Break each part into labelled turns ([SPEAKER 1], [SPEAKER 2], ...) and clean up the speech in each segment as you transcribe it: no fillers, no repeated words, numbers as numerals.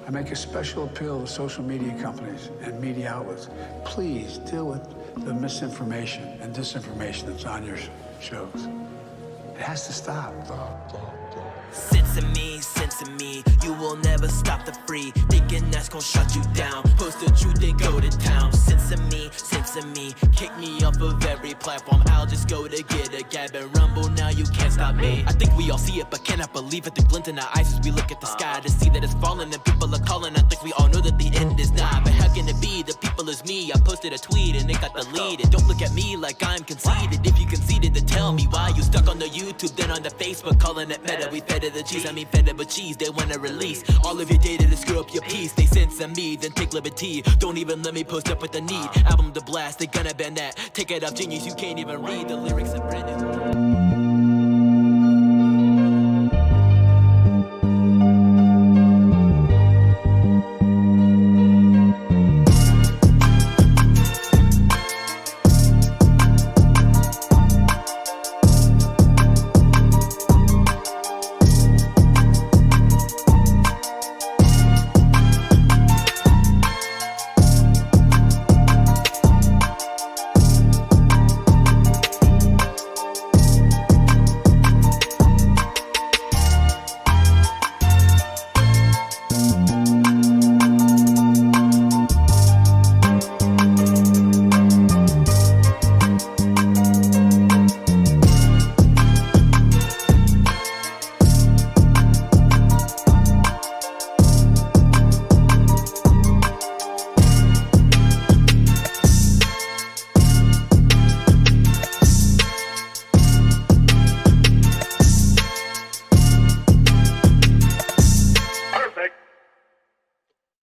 [SPEAKER 1] I make a special appeal to social media companies and media outlets. Please deal with the misinformation and disinformation that's on your shows. It has to stop.
[SPEAKER 2] Sense of me, you will never stop the free. Thinking that's gonna shut you down. Post the truth, then go to town. Sense of me, kick me off of every platform. I'll just go to get a gab and rumble. Now you can't stop me. I think we all see it, but cannot believe it. The glint in our eyes as we look at the sky to see that it's falling and people are calling. I think we all know that the end is nigh. But how can it be? The people is me. I posted a tweet and it got deleted. Don't look at me like I'm conceited. If you conceded, then tell me why you stuck on the YouTube, then on the Facebook, calling it meta. We fed it the cheese, I mean fed it with cheese. They wanna release all of your data to screw up your piece. They censor me, then take liberty. Don't even let me post up with the need. Album to blast, they gonna ban that. Take it off Genius, you can't even read the lyrics of Brendan.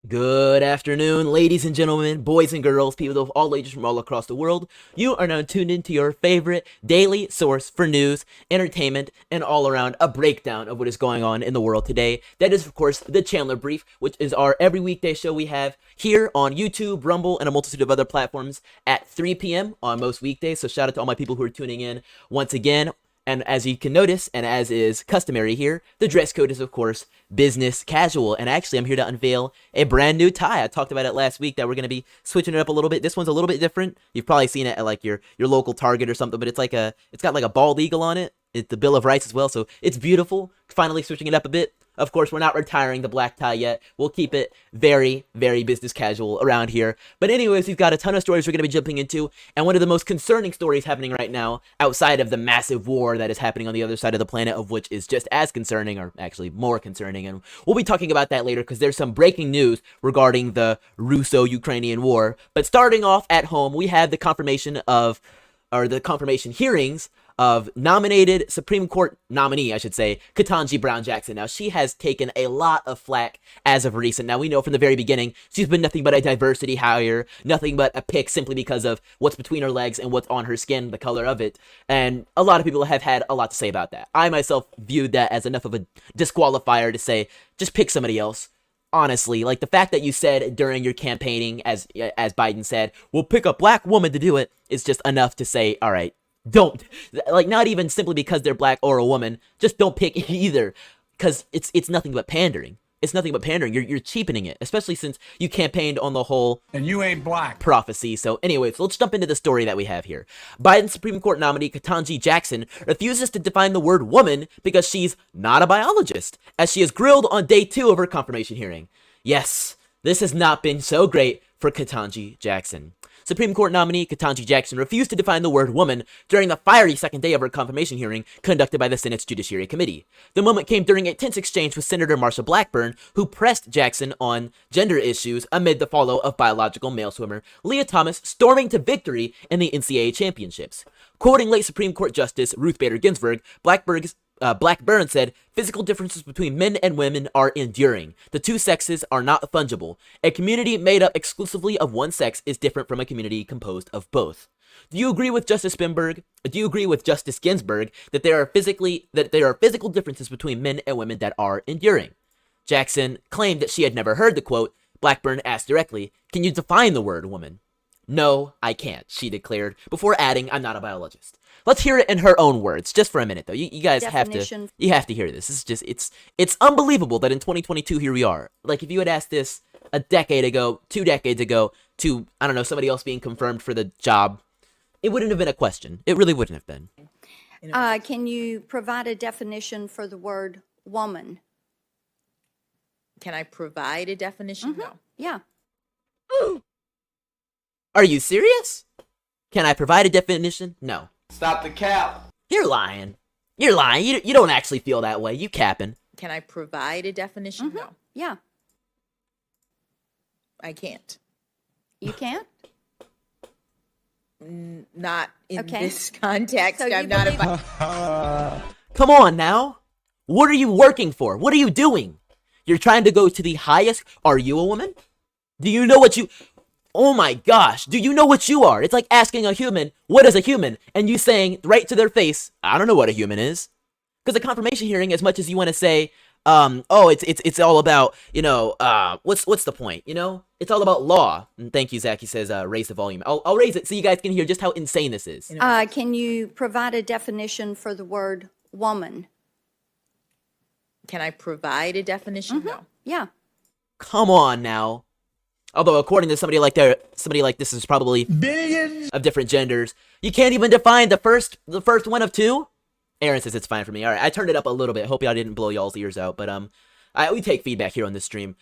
[SPEAKER 2] Good afternoon, ladies and gentlemen, boys and girls, people of all ages from all across the world. You are now tuned into your favorite daily source for news, entertainment, and all around a breakdown of what is going on in the world today. That is, of course, the Chandler Brief, which is our every weekday show we have here on YouTube, Rumble, and a multitude of other platforms at 3 p.m. on most weekdays. So shout out to all my people who are tuning in once again. And as you can notice, and as is customary here, the dress code is, of course, business casual. And actually, I'm here to unveil a brand new tie. I talked about it last week that we're going to be switching it up a little bit. This one's a little bit different. You've probably seen it at like your local Target or something, but it's got like a bald eagle on it. It's the Bill of Rights as well, so it's beautiful. Finally switching it up a bit. Of course, we're not retiring the black tie yet. We'll keep it very, very business casual around here. But anyways, we've got a ton of stories we're going to be jumping into. And one of the most concerning stories happening right now, outside of the massive war that is happening on the other side of the planet, of which is just as concerning, or actually more concerning. And we'll be talking about that later because there's some breaking news regarding the Russo-Ukrainian war. But starting off at home, we have the confirmation hearings of nominated Supreme Court nominee, I should say, Katanji Brown Jackson. Now, she has taken a lot of flack as of recent. Now, we know from the very beginning, she's been nothing but a diversity hire, nothing but a pick simply because of what's between her legs and what's on her skin, the color of it. And a lot of people have had a lot to say about that. I myself viewed that as enough of a disqualifier to say, just pick somebody else. Honestly, like the fact that you said during your campaigning, as Biden said, we'll pick a black woman to do it, is just enough to say, all right, don't. Like, not even simply because they're black or a woman, just don't pick either, because it's nothing but pandering. It's nothing but pandering. You're cheapening it, especially since you campaigned on the whole
[SPEAKER 1] and you ain't black
[SPEAKER 2] prophecy. So anyways, let's jump into the story that we have here. Biden Supreme Court nominee Katanji Jackson refuses to define the word woman because she's not a biologist, as she is grilled on day 2 of her confirmation hearing. Yes, this has not been so great for Katanji Jackson. Supreme Court nominee Katanji Jackson refused to define the word woman during the fiery second day of her confirmation hearing conducted by the Senate's Judiciary Committee. The moment came during a tense exchange with Senator Marsha Blackburn, who pressed Jackson on gender issues amid the follow of biological male swimmer Leah Thomas storming to victory in the NCAA championships. Quoting late Supreme Court Justice Ruth Bader Ginsburg, Blackburn said, physical differences between men and women are enduring. The two sexes are not fungible. A community made up exclusively of one sex is different from a community composed of both. Do you agree with Justice Ginsburg that there are physical differences between men and women that are enduring? Jackson claimed that she had never heard the quote. Blackburn asked directly, can you define the word woman? No, I can't, she declared, before adding, I'm not a biologist. Let's hear it in her own words, just for a minute, though. You guys have to hear this. It's unbelievable that in 2022, here we are. Like, if you had asked this a decade ago, 2 decades ago, to, I don't know, somebody else being confirmed for the job, it wouldn't have been a question. It really wouldn't have been.
[SPEAKER 3] Can you provide a definition for the word woman?
[SPEAKER 4] Can I provide a definition? No.
[SPEAKER 3] Yeah.
[SPEAKER 2] Are you serious? Can I provide a definition? No.
[SPEAKER 5] Stop the cap.
[SPEAKER 2] You're lying. You're lying. You don't actually feel that way. You capping.
[SPEAKER 4] Can I provide a definition? No.
[SPEAKER 3] Yeah.
[SPEAKER 4] I can't.
[SPEAKER 3] You can't?
[SPEAKER 4] Not in
[SPEAKER 3] Okay.
[SPEAKER 4] this context.
[SPEAKER 3] So you
[SPEAKER 4] I'm not
[SPEAKER 3] believe-
[SPEAKER 2] Come on now. What are you working for? What are you doing? You're trying to go to the highest. Are you a woman? Do you know what you... Oh my gosh. Do you know what you are? It's like asking a human, what is a human? And you saying right to their face, I don't know what a human is. Because a confirmation hearing, as much as you want to say, it's all about, what's the point, It's all about law. And thank you, Zach. He says, raise the volume. I'll raise it so you guys can hear just how insane this is.
[SPEAKER 3] Can you provide a definition for the word woman?
[SPEAKER 4] Can I provide a definition? No.
[SPEAKER 3] Yeah.
[SPEAKER 2] Come on now. Although, according to somebody like this is probably billions of different genders. You can't even define the first one of two? Aaron says it's fine for me. All right, I turned it up a little bit. Hope y'all didn't blow y'all's ears out, but we take feedback here on this stream.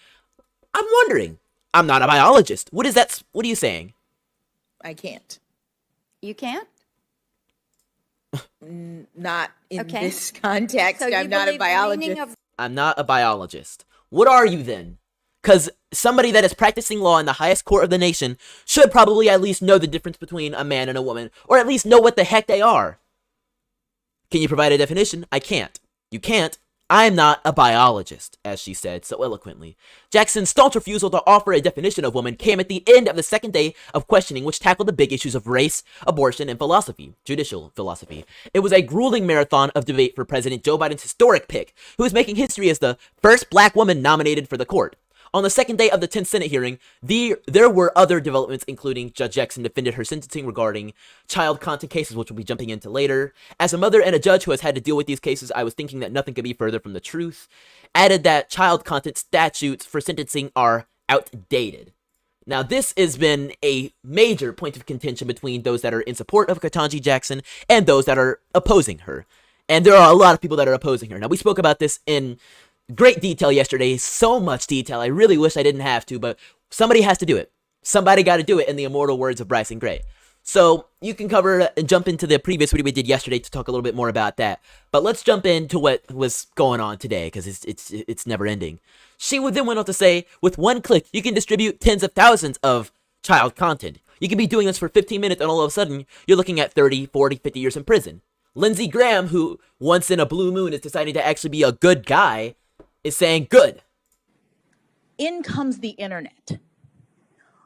[SPEAKER 2] I'm wondering. I'm not a biologist. What are you saying?
[SPEAKER 4] I can't.
[SPEAKER 3] You can't?
[SPEAKER 4] Not in
[SPEAKER 3] Okay.
[SPEAKER 4] this context.
[SPEAKER 3] So you
[SPEAKER 4] I'm not a
[SPEAKER 3] believe the meaning
[SPEAKER 4] biologist.
[SPEAKER 3] of-
[SPEAKER 2] I'm not a biologist. What are you then? Because somebody that is practicing law in the highest court of the nation should probably at least know the difference between a man and a woman, or at least know what the heck they are. Can you provide a definition? I can't. You can't. I'm not a biologist, as she said so eloquently. Jackson's staunch refusal to offer a definition of woman came at the end of the second day of questioning, which tackled the big issues of race, abortion, and philosophy, judicial philosophy. It was a grueling marathon of debate for President Joe Biden's historic pick, who is making history as the first black woman nominated for the court. On the second day of the 10th Senate hearing, there were other developments, including Judge Jackson defended her sentencing regarding child content cases, which we'll be jumping into later. As a mother and a judge who has had to deal with these cases, I was thinking that nothing could be further from the truth. Added that child content statutes for sentencing are outdated. Now, this has been a major point of contention between those that are in support of Katanji Jackson and those that are opposing her. And there are a lot of people that are opposing her. Now, we spoke about this in great detail yesterday, so much detail. I really wish I didn't have to, but somebody has to do it. Somebody got to do it, in the immortal words of Bryson Gray. So you can cover and jump into the previous video we did yesterday to talk a little bit more about that. But let's jump into what was going on today, because it's never ending. She then went on to say, with one click, you can distribute tens of thousands of child content. You can be doing this for 15 minutes, and all of a sudden, you're looking at 30, 40, 50 years in prison. Lindsey Graham, who once in a blue moon is deciding to actually be a good guy, is saying good.
[SPEAKER 6] In comes the internet.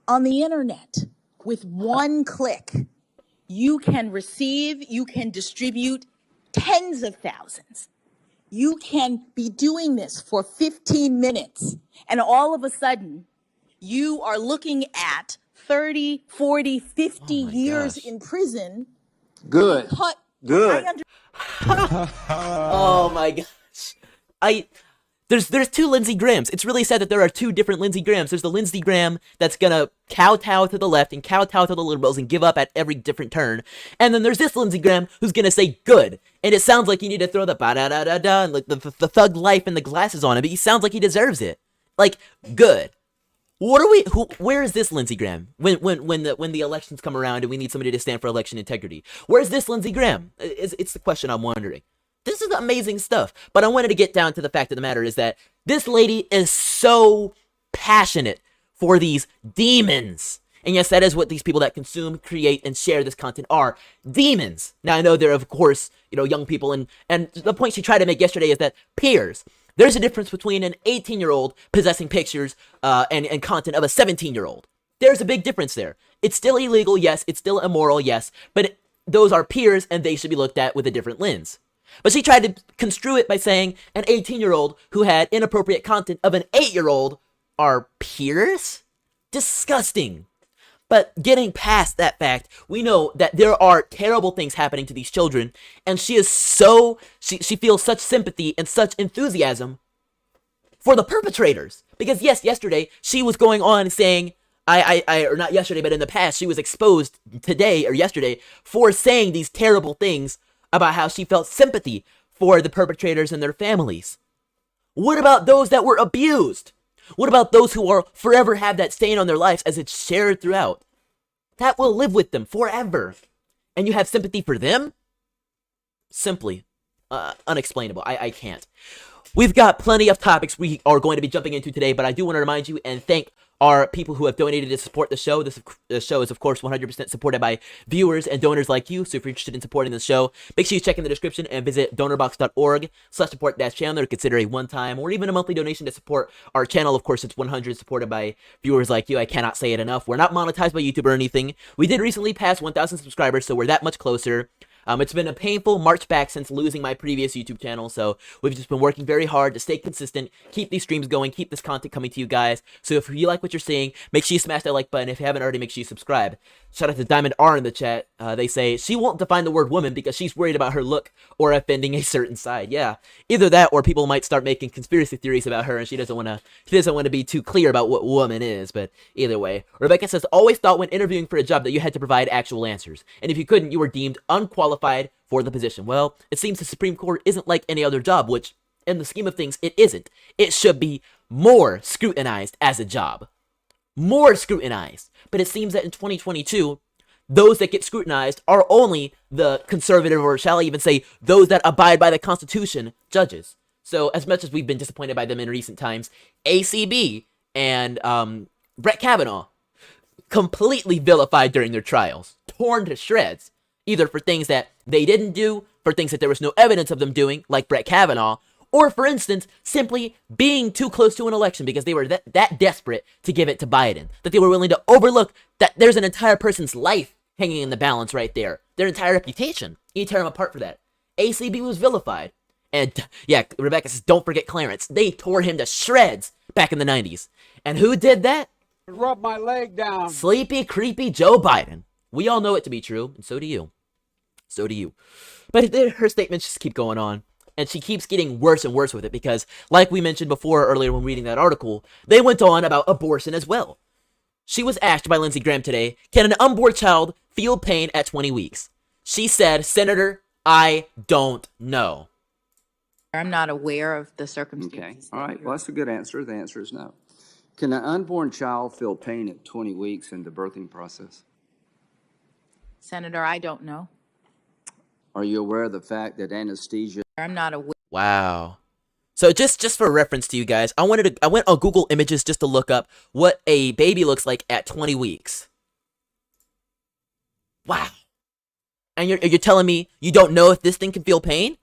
[SPEAKER 6] On the internet, with one click, you can receive, you can distribute tens of thousands. You can be doing this for 15 minutes, and all of a sudden, you are looking at 30, 40, 50 years
[SPEAKER 2] gosh.
[SPEAKER 6] in prison.
[SPEAKER 5] Good.
[SPEAKER 6] Cut.
[SPEAKER 5] Good.
[SPEAKER 2] Oh my gosh. There's two Lindsey Grahams. It's really sad that there are two different Lindsey Grahams. There's the Lindsey Graham that's gonna kowtow to the left and kowtow to the liberals and give up at every different turn. And then there's this Lindsey Graham who's gonna say good. And it sounds like you need to throw the ba-da-da-da-da and like the thug life and the glasses on him, but he sounds like he deserves it. Like, good. Where is this Lindsey Graham when the elections come around and we need somebody to stand for election integrity? Where's this Lindsey Graham? It's the question I'm wondering. This is amazing stuff, but I wanted to get down to the fact of the matter is that this lady is so passionate for these demons. And yes, that is what these people that consume, create, and share this content are. Demons. Now, I know they're, of course, young people, and the point she tried to make yesterday is that peers. There's a difference between an 18-year-old possessing pictures and content of a 17-year-old. There's a big difference there. It's still illegal, yes. It's still immoral, yes. But those are peers, and they should be looked at with a different lens. But she tried to construe it by saying an 18-year-old who had inappropriate content of an 8-year-old are peers? Disgusting. But getting past that fact, we know that there are terrible things happening to these children, and she feels such sympathy and such enthusiasm for the perpetrators. Because yes, yesterday she was going on saying, or not yesterday, but in the past, she was exposed today or yesterday for saying these terrible things about how she felt sympathy for the perpetrators and their families. What about those that were abused? What about those who will forever have that stain on their lives as it's shared throughout? That will live with them forever. And you have sympathy for them? Simply unexplainable. I can't. We've got plenty of topics we are going to be jumping into today, but I do want to remind you and thank our people who have donated to support the show. This show is, of course, 100% supported by viewers and donors like you. So if you're interested in supporting the show, make sure you check in the description and visit donorbox.org/support-Chandler. Consider a one-time or even a monthly donation to support our channel. Of course, it's 100 supported by viewers like you. I cannot say it enough. We're not monetized by YouTube or anything. We did recently pass 1,000 subscribers, so we're that much closer. It's been a painful march back since losing my previous YouTube channel, so we've just been working very hard to stay consistent, keep these streams going, keep this content coming to you guys. So if you like what you're seeing, make sure you smash that like button. If you haven't already, make sure you subscribe. Shout out to Diamond R in the chat. They say she won't define the word woman because she's worried about her look or offending a certain side. Yeah, either that or people might start making conspiracy theories about her, and she doesn't want to be too clear about what woman is. But either way, Rebecca says, always thought when interviewing for a job that you had to provide actual answers, and if you couldn't, you were deemed unqualified for the position. Well, it seems the Supreme Court isn't like any other job, which in the scheme of things, it isn't. It should be more scrutinized as a job. More scrutinized. But it seems that in 2022, those that get scrutinized are only the conservative, or shall I even say, those that abide by the Constitution, judges. So as much as we've been disappointed by them in recent times, ACB and Brett Kavanaugh completely vilified during their trials, torn to shreds, either for things that they didn't do, for things that there was no evidence of them doing, like Brett Kavanaugh, or, for instance, simply being too close to an election because they were that desperate to give it to Biden, that they were willing to overlook that there's an entire person's life hanging in the balance right there, their entire reputation. You tear them apart for that. ACB was vilified. And, yeah, Rebecca says, don't forget Clarence. They tore him to shreds back in the 90s. And who did that?
[SPEAKER 5] Rub my leg down.
[SPEAKER 2] Sleepy, creepy Joe Biden. We all know it to be true, and so do you. So do you. But her statements just keep going on. And she keeps getting worse and worse with it because, like we mentioned before earlier when reading that article, they went on about abortion as well. She was asked by Lindsey Graham today, can an unborn child feel pain at 20 weeks? She said, Senator, I don't know.
[SPEAKER 4] I'm not aware of the circumstances.
[SPEAKER 7] Okay, all right. Well, that's a good answer. The answer is no. Can an unborn child feel pain at 20 weeks in the birthing process?
[SPEAKER 4] Senator, I don't know.
[SPEAKER 7] Are you aware of the fact that anesthesia...
[SPEAKER 4] I'm not aware.
[SPEAKER 2] Wow. So just for reference to you guys, I went on Google Images just to look up what a baby looks like at 20 weeks. Wow. And you're telling me you don't know if this thing can feel pain?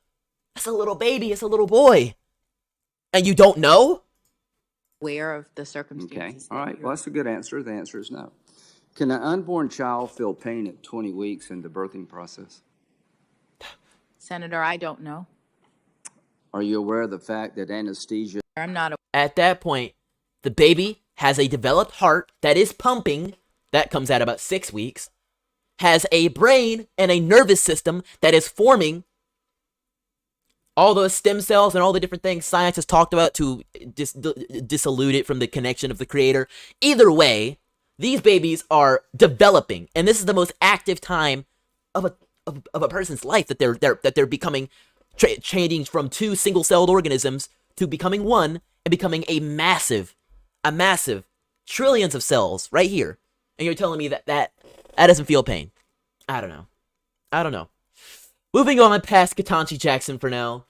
[SPEAKER 2] That's a little baby. It's a little boy. And you don't know?
[SPEAKER 4] Aware of the circumstances.
[SPEAKER 7] Okay, all right. Well, that's a good answer. The answer is no. Can an unborn child feel pain at 20 weeks in the birthing process?
[SPEAKER 4] Senator, I don't know.
[SPEAKER 7] Are you aware of the fact that anesthesia...
[SPEAKER 4] I'm not.
[SPEAKER 2] At that point, the baby has a developed heart that is pumping. That comes at about 6 weeks. Has a brain and a nervous system that is forming. All those stem cells and all the different things science has talked about to disillude it from the connection of the creator. Either way, these babies are developing. And this is the most active time of a person's life that they're becoming, changing from two single-celled organisms to becoming one and becoming a massive trillions of cells right here. And you're telling me that doesn't feel pain? I don't know. Moving on past Katanji Jackson for now.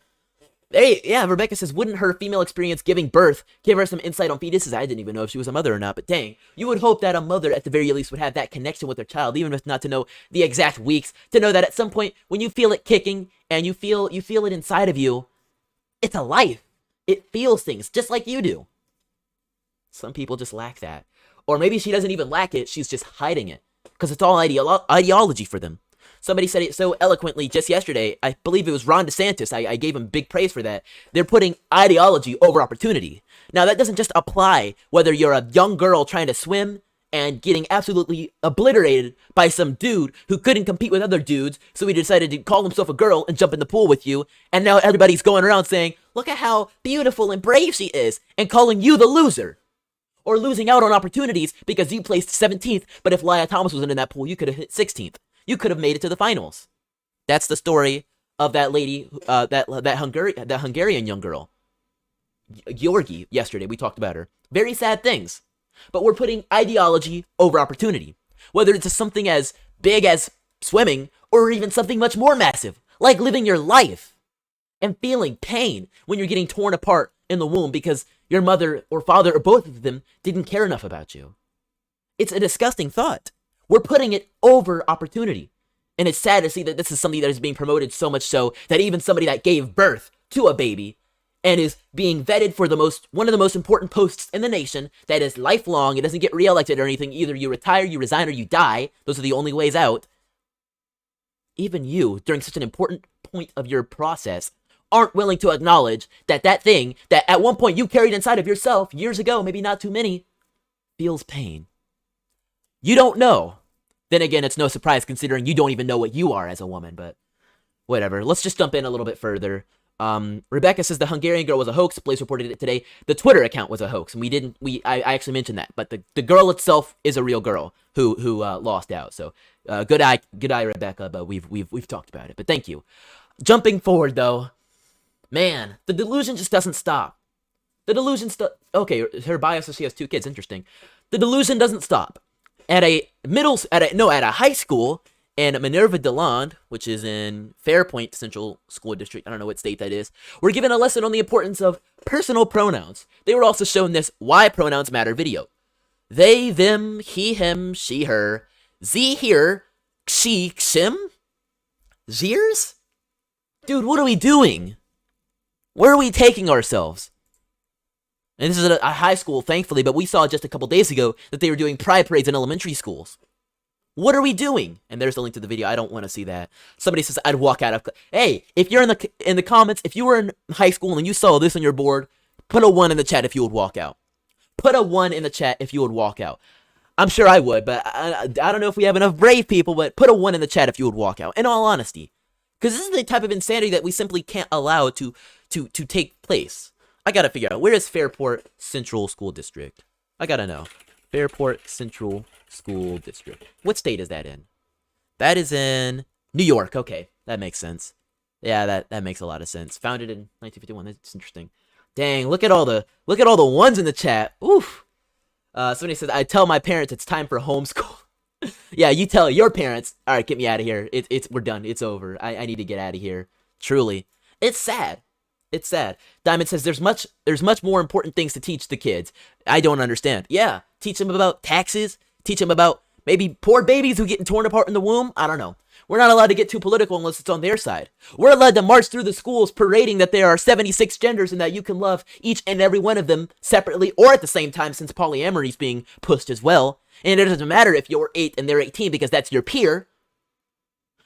[SPEAKER 2] Rebecca says, wouldn't her female experience giving birth give her some insight on fetuses? I didn't even know if she was a mother or not, but dang, you would hope that a mother at the very least would have that connection with her child, even if not to know the exact weeks, to know that at some point when you feel it kicking and you feel it inside of you, it's a life. It feels things just like you do. Some people just lack that. Or maybe she doesn't even lack it, she's just hiding it, because it's all ideology for them. Somebody said it so eloquently just yesterday. I believe it was Ron DeSantis. I gave him big praise for that. They're putting ideology over opportunity. Now, that doesn't just apply whether you're a young girl trying to swim and getting absolutely obliterated by some dude who couldn't compete with other dudes, so he decided to call himself a girl and jump in the pool with you, and now everybody's going around saying, look at how beautiful and brave she is, and calling you the loser. Or losing out on opportunities because you placed 17th, but if Lia Thomas wasn't in that pool, you could have hit 16th. You could have made it to the finals. That's the story of that lady, that Hungarian young girl. Georgi, yesterday, we talked about her. Very sad things. But we're putting ideology over opportunity. Whether it's something as big as swimming, or even something much more massive, like living your life and feeling pain when you're getting torn apart in the womb because your mother or father or both of them didn't care enough about you. It's a disgusting thought. We're putting it over opportunity. And it's sad to see that this is something that is being promoted so much so that even somebody that gave birth to a baby and is being vetted for one of the most important posts in the nation that is lifelong, it doesn't get reelected or anything, either you retire, you resign, or you die, those are the only ways out. Even you, during such an important point of your process, aren't willing to acknowledge that that thing that at one point you carried inside of yourself years ago, maybe not too many, feels pain. You don't know. Then again, it's no surprise considering you don't even know what you are as a woman, but whatever. Let's just jump in a little bit further. Rebecca says the Hungarian girl was a hoax. Blaze reported it today. The Twitter account was a hoax, and I actually mentioned that, but the girl itself is a real girl who lost out. So, good eye, Rebecca, but we've talked about it, but thank you. Jumping forward though, man, the delusion just doesn't stop. The delusion okay, her bio says she has 2 kids, interesting. The delusion doesn't stop. At a high school in Minerva de Land, which is in Fairpoint Central School District, I don't know what state that is, we're given a lesson on the importance of personal pronouns. They were also shown this Why Pronouns Matter video. They, them, he, him, she, her, sie, here, she, xim, zeers? Dude, what are we doing? Where are we taking ourselves? And this is a high school, thankfully, but we saw just a couple days ago that they were doing pride parades in elementary schools. What are we doing? And there's a link to the video. I don't want to see that. Somebody says I'd walk out of... Hey, if you're in the comments, if you were in high school and you saw this on your board, put a 1 in the chat if you would walk out. Put a 1 in the chat if you would walk out. I'm sure I would, but I don't know if we have enough brave people, but put a 1 in the chat if you would walk out, in all honesty. Because this is the type of insanity that we simply can't allow to take place. I gotta figure out, where is Fairport Central School District? I gotta know. Fairport Central School District. What state is that in? That is in New York. Okay, that makes sense. Yeah, that makes a lot of sense. Founded in 1951. That's interesting. Dang, look at all the 1s in the chat. Oof. Somebody says, I tell my parents it's time for homeschool. Yeah, you tell your parents, all right, get me out of here. We're done. It's over. I need to get out of here. Truly. It's sad. It's sad. Diamond says there's much more important things to teach the kids. I don't understand. Yeah, teach them about taxes. Teach them about maybe poor babies who get torn apart in the womb. I don't know. We're not allowed to get too political unless it's on their side. We're allowed to march through the schools parading that there are 76 genders and that you can love each and every one of them separately or at the same time, since polyamory is being pushed as well. And it doesn't matter if you're 8 and they're 18 because that's your peer.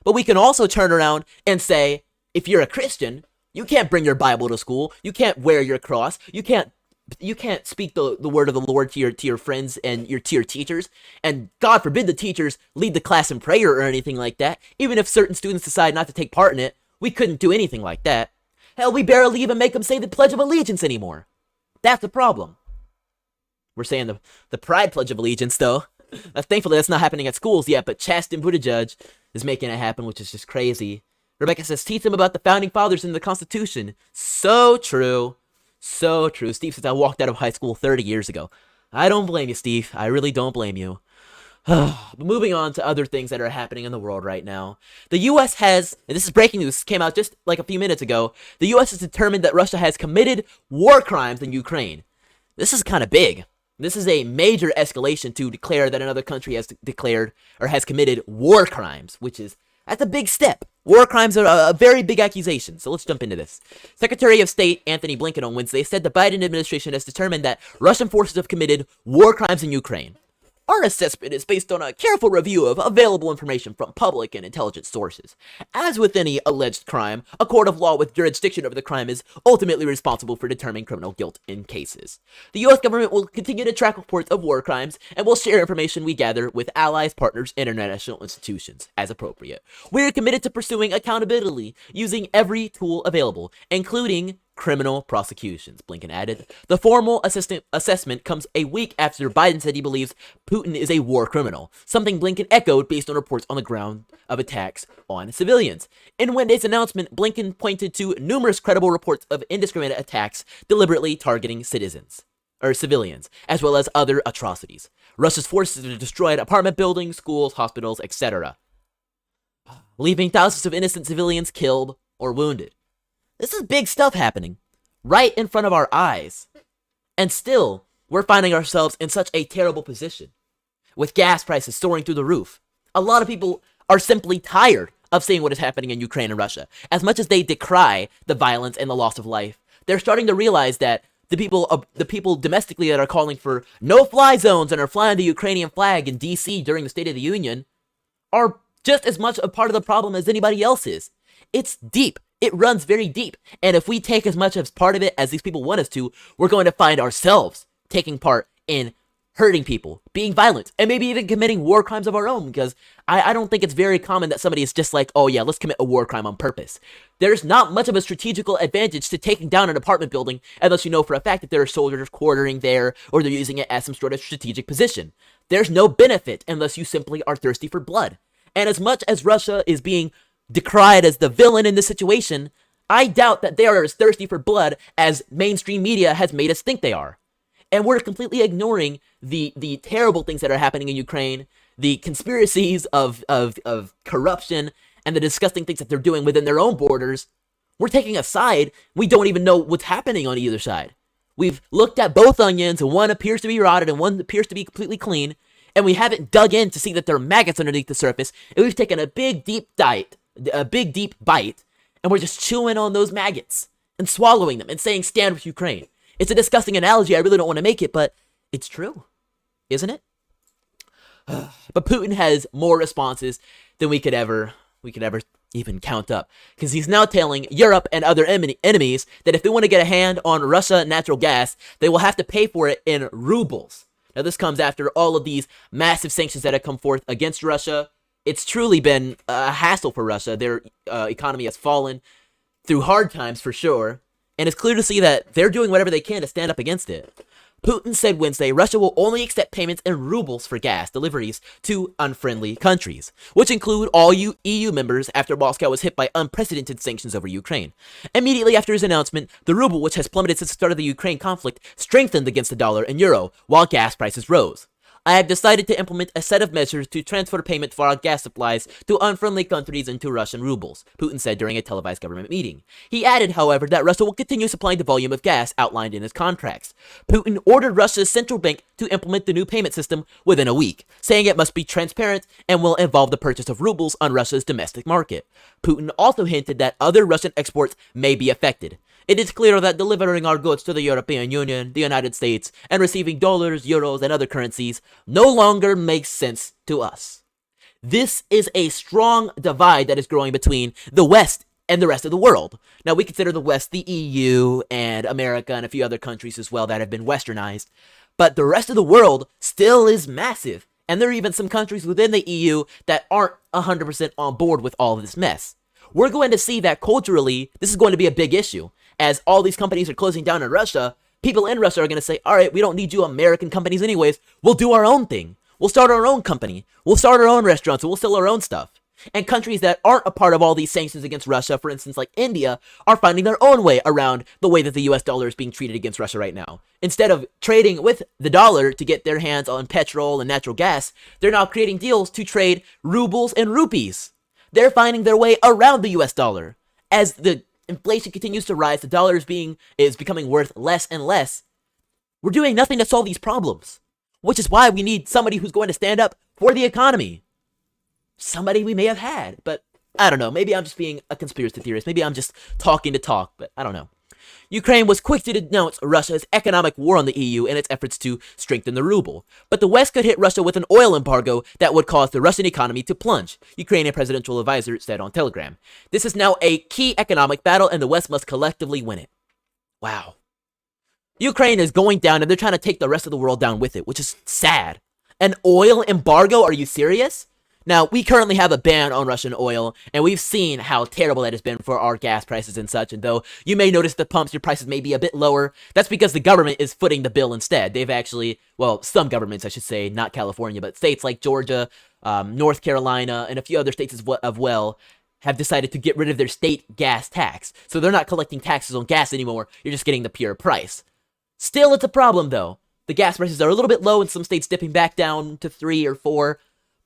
[SPEAKER 2] But we can also turn around and say, if you're a Christian, you can't bring your Bible to school. You can't wear your cross. You can't speak the word of the Lord to your friends and to your teachers. And God forbid the teachers lead the class in prayer or anything like that. Even if certain students decide not to take part in it, we couldn't do anything like that. Hell, we barely even make them say the Pledge of Allegiance anymore. That's the problem. We're saying the Pride Pledge of Allegiance, though. Thankfully, that's not happening at schools yet, but Chasten Buttigieg is making it happen, which is just crazy. Rebecca says, teach them about the Founding Fathers and the Constitution. So true. So true. Steve says, I walked out of high school 30 years ago. I don't blame you, Steve. I really don't blame you. But moving on to other things that are happening in the world right now. The U.S. has, and this is breaking news, came out just like a few minutes ago, the U.S. has determined that Russia has committed war crimes in Ukraine. This is kind of big. This is a major escalation to declare that another country has declared or has committed war crimes, that's a big step. War crimes are a very big accusation, so let's jump into this. Secretary of State Anthony Blinken on Wednesday said the Biden administration has determined that Russian forces have committed war crimes in Ukraine. Our assessment is based on a careful review of available information from public and intelligence sources. As with any alleged crime, a court of law with jurisdiction over the crime is ultimately responsible for determining criminal guilt in cases. The U.S. government will continue to track reports of war crimes and will share information we gather with allies, partners, and international institutions as appropriate. We are committed to pursuing accountability using every tool available, including criminal prosecutions, Blinken added. The formal assessment comes a week after Biden said he believes Putin is a war criminal, something Blinken echoed based on reports on the ground of attacks on civilians. In Wednesday's announcement, Blinken pointed to numerous credible reports of indiscriminate attacks deliberately targeting civilians, as well as other atrocities. Russia's forces have destroyed apartment buildings, schools, hospitals, etc., leaving thousands of innocent civilians killed or wounded. This is big stuff happening right in front of our eyes. And still, we're finding ourselves in such a terrible position, with gas prices soaring through the roof. A lot of people are simply tired of seeing what is happening in Ukraine and Russia. As much as they decry the violence and the loss of life, they're starting to realize that the people domestically that are calling for no-fly zones and are flying the Ukrainian flag in D.C. during the State of the Union are just as much a part of the problem as anybody else is. It's deep. It runs very deep. And if we take as much as part of it as these people want us to, we're going to find ourselves taking part in hurting people, being violent, and maybe even committing war crimes of our own, because I don't think it's very common that somebody is just like, oh yeah, let's commit a war crime on purpose. There's not much of a strategical advantage to taking down an apartment building unless you know for a fact that there are soldiers quartering there or they're using it as some sort of strategic position. There's no benefit unless you simply are thirsty for blood. And as much as Russia is being decried as the villain in this situation, I doubt that they are as thirsty for blood as mainstream media has made us think they are. And we're completely ignoring the terrible things that are happening in Ukraine, the conspiracies of corruption, and the disgusting things that they're doing within their own borders. We're taking a side. We don't even know what's happening on either side. We've looked at both onions, and one appears to be rotted and one appears to be completely clean, and we haven't dug in to see that there are maggots underneath the surface, and we've taken a big deep bite, and we're just chewing on those maggots and swallowing them and saying stand with Ukraine. It's a disgusting analogy. I really don't want to make it, but it's true, isn't it? But Putin has more responses than we could ever even count up, because he's now telling Europe and other enemies that if they want to get a hand on Russia natural gas, they will have to pay for it in rubles. Now, this comes after all of these massive sanctions that have come forth against Russia. It's truly been a hassle for Russia. Their economy has fallen through hard times for sure, and it's clear to see that they're doing whatever they can to stand up against it. Putin said Wednesday Russia will only accept payments in rubles for gas deliveries to unfriendly countries, which include all EU members after Moscow was hit by unprecedented sanctions over Ukraine. Immediately after his announcement, the ruble, which has plummeted since the start of the Ukraine conflict, strengthened against the dollar and euro, while gas prices rose. I have decided to implement a set of measures to transfer payment for our gas supplies to unfriendly countries into Russian rubles, Putin said during a televised government meeting. He added, however, that Russia will continue supplying the volume of gas outlined in his contracts. Putin ordered Russia's central bank to implement the new payment system within a week, saying it must be transparent and will involve the purchase of rubles on Russia's domestic market. Putin also hinted that other Russian exports may be affected. It is clear that delivering our goods to the European Union, the United States, and receiving dollars, euros, and other currencies no longer makes sense to us. This is a strong divide that is growing between the West and the rest of the world. Now, we consider the West the EU and America and a few other countries as well that have been westernized, but the rest of the world still is massive, and there are even some countries within the EU that aren't 100% on board with all of this mess. We're going to see that culturally, this is going to be a big issue. As all these companies are closing down in Russia, people in Russia are going to say, all right, we don't need you American companies anyways. We'll do our own thing. We'll start our own company. We'll start our own restaurants, and we'll sell our own stuff. And countries that aren't a part of all these sanctions against Russia, for instance, like India, are finding their own way around the way that the US dollar is being treated against Russia right now. Instead of trading with the dollar to get their hands on petrol and natural gas, they're now creating deals to trade rubles and rupees. They're finding their way around the US dollar. As the inflation continues to rise, the dollar is becoming worth less and less. We're doing nothing to solve these problems, which is why we need somebody who's going to stand up for the economy. Somebody we may have had, but I don't know. Maybe I'm just being a conspiracy theorist. Maybe I'm just talking to talk, but I don't know. Ukraine was quick to denounce Russia's economic war on the EU and its efforts to strengthen the ruble. But the West could hit Russia with an oil embargo that would cause the Russian economy to plunge, Ukrainian presidential advisor said on Telegram. This is now a key economic battle and the West must collectively win it. Wow. Ukraine is going down and they're trying to take the rest of the world down with it, which is sad. An oil embargo? Are you serious? Now, we currently have a ban on Russian oil, and we've seen how terrible that has been for our gas prices and such, and though you may notice the pumps, your prices may be a bit lower, that's because the government is footing the bill instead. They've actually, well, some governments, I should say, not California, but states like Georgia, North Carolina, and a few other states as well, have decided to get rid of their state gas tax. So they're not collecting taxes on gas anymore, you're just getting the pure price. Still, it's a problem, though. The gas prices are a little bit low in some states, dipping back down to 3 or 4.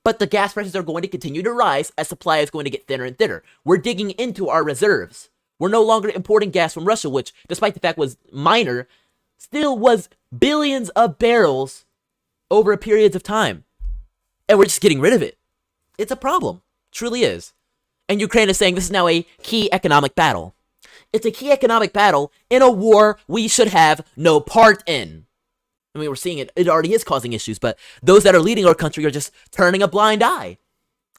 [SPEAKER 2] But the gas prices are going to continue to rise as supply is going to get thinner and thinner. We're digging into our reserves. We're no longer importing gas from Russia, which, despite the fact was minor, still was billions of barrels over a period of time. And we're just getting rid of it. It's a problem. It truly is. And Ukraine is saying this is now a key economic battle. It's a key economic battle in a war we should have no part in. I mean, we're seeing it. It already is causing issues, but those that are leading our country are just turning a blind eye.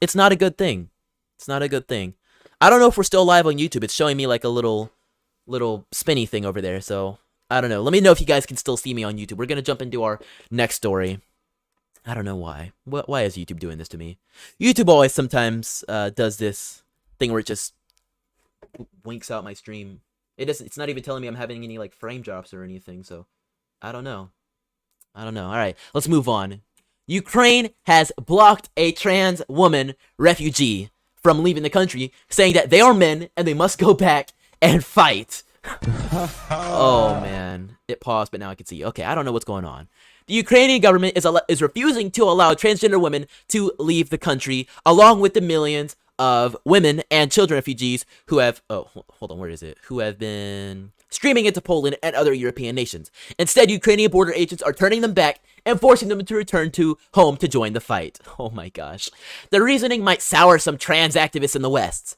[SPEAKER 2] It's not a good thing. It's not a good thing. I don't know if we're still live on YouTube. It's showing me like a little spinny thing over there, so I don't know. Let me know if you guys can still see me on YouTube. We're going to jump into our next story. I don't know why. Why is YouTube doing this to me? YouTube always sometimes does this thing where it just winks out my stream. It's not even telling me I'm having any like frame drops or anything, so I don't know. All right, let's move on. Ukraine has blocked a trans woman refugee from leaving the country, saying that they are men and they must go back and fight. Oh, man. It paused, but now I can see. Okay, I don't know what's going on. The Ukrainian government is refusing to allow transgender women to leave the country, along with the millions of women and children refugees who have... Oh, hold on, where is it? Who have been streaming into Poland and other European nations. Instead, Ukrainian border agents are turning them back and forcing them to return to home to join the fight. Oh my gosh. The reasoning might sour some trans activists in the West.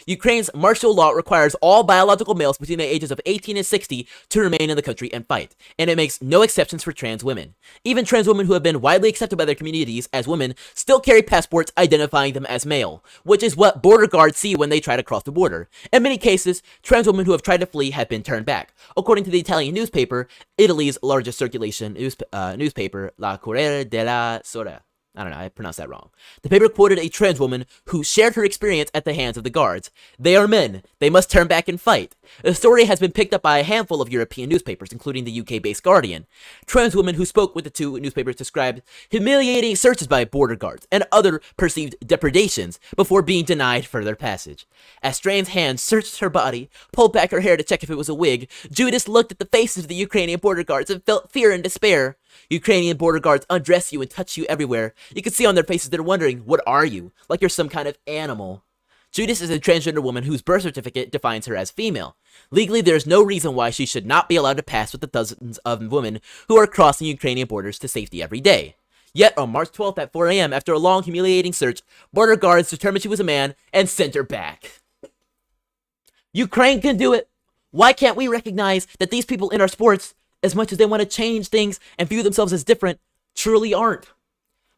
[SPEAKER 2] Ukraine's martial law requires all biological males between the ages of 18 and 60 to remain in the country and fight, and it makes no exceptions for trans women. Even trans women who have been widely accepted by their communities as women still carry passports identifying them as male, which is what border guards see when they try to cross the border. In many cases, trans women who have tried to flee have been turned back. According to the Italian newspaper, Italy's largest circulation newspaper, La Corriere della Sera. I don't know, I pronounced that wrong. The paper quoted a trans woman who shared her experience at the hands of the guards. They are men. They must turn back and fight. The story has been picked up by a handful of European newspapers, including the UK-based Guardian. Trans women who spoke with the two newspapers described humiliating searches by border guards and other perceived depredations before being denied further passage. As trans hands searched her body, pulled back her hair to check if it was a wig, Judas looked at the faces of the Ukrainian border guards and felt fear and despair. Ukrainian border guards undress you and touch you everywhere. You can see on their faces they're wondering, what are you? Like you're some kind of animal. Judas is a transgender woman whose birth certificate defines her as female. Legally, there is no reason why she should not be allowed to pass with the dozens of women who are crossing Ukrainian borders to safety every day. Yet, on March 12th at 4 a.m., after a long, humiliating search, border guards determined she was a man and sent her back. Ukraine can do it. Why can't we recognize that these people in our sports, as much as they want to change things and view themselves as different, truly aren't?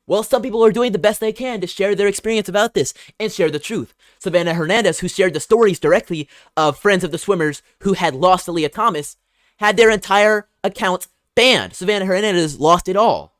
[SPEAKER 2] Well, some people are doing the best they can to share their experience about this and share the truth. Savannah Hernandez, who shared the stories directly of friends of the swimmers who had lost Aaliyah Thomas, had their entire account banned. Savannah Hernandez lost it all.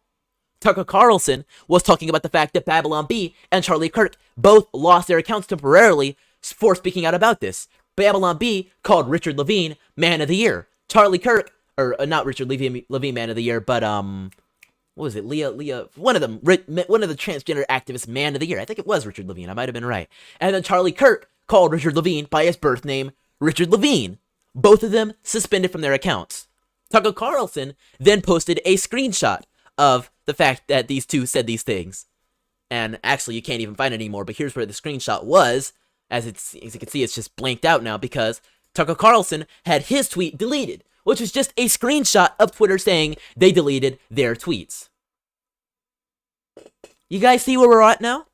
[SPEAKER 2] Tucker Carlson was talking about the fact that Babylon Bee and Charlie Kirk both lost their accounts temporarily for speaking out about this. Babylon Bee called Richard Levine Man of the Year. Charlie Kirk, or not Richard Levine Man of the Year, but what was it? Leah, one of them, one of the transgender activists Man of the Year. I think it was Richard Levine. I might have been right. And then Charlie Kirk called Richard Levine by his birth name, Richard Levine. Both of them suspended from their accounts. Tucker Carlson then posted a screenshot of the fact that these two said these things. And actually, you can't even find it anymore, but here's where the screenshot was. As you can see, it's just blanked out now because Tucker Carlson had his tweet deleted, which was just a screenshot of Twitter saying they deleted their tweets. You guys see where we're at now?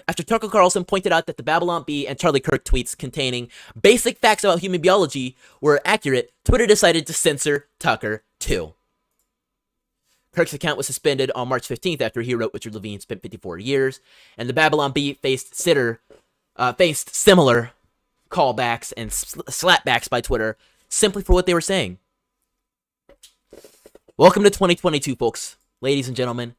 [SPEAKER 2] After Tucker Carlson pointed out that the Babylon Bee and Charlie Kirk tweets containing basic facts about human biology were accurate, Twitter decided to censor Tucker too. Kirk's account was suspended on March 15th after he wrote Richard Levine spent 54 years, and the Babylon Bee faced similar callbacks and slapbacks by Twitter simply for what they were saying. Welcome to 2022, folks. Ladies and gentlemen,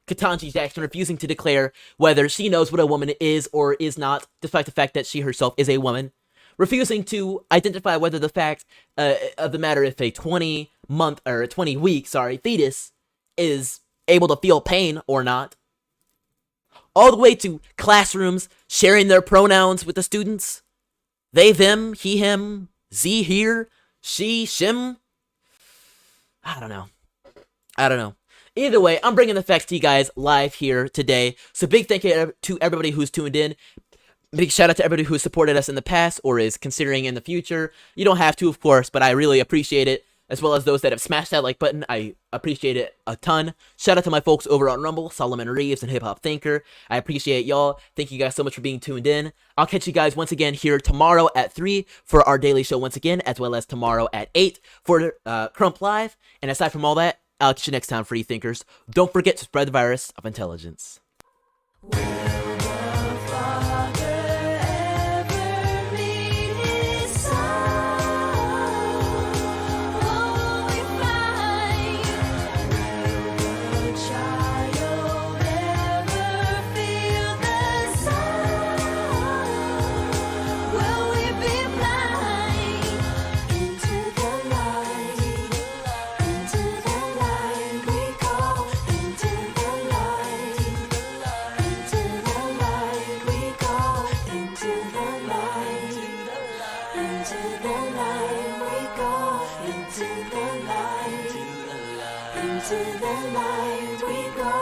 [SPEAKER 2] Katanji Jackson refusing to declare whether she knows what a woman is or is not, despite the fact that she herself is a woman. Refusing to identify whether the fact of the matter if a 20-week fetus is able to feel pain or not. All the way to classrooms sharing their pronouns with the students. They, them, he, him, ze, here, she, shim. I don't know. Either way, I'm bringing the facts to you guys live here today. So big thank you to everybody who's tuned in. Big shout out to everybody who supported us in the past or is considering in the future. You don't have to, of course, but I really appreciate it. As well as those that have smashed that like button. I appreciate it a ton. Shout out to my folks over on Rumble, Solomon Reeves and Hip Hop Thinker. I appreciate y'all. Thank you guys so much for being tuned in. I'll catch you guys once again here tomorrow at 3 for our daily show once again, as well as tomorrow at 8 for Crump Live. And aside from all that, I'll catch you next time, free thinkers. Don't forget to spread the virus of intelligence.
[SPEAKER 8] Into the light we go.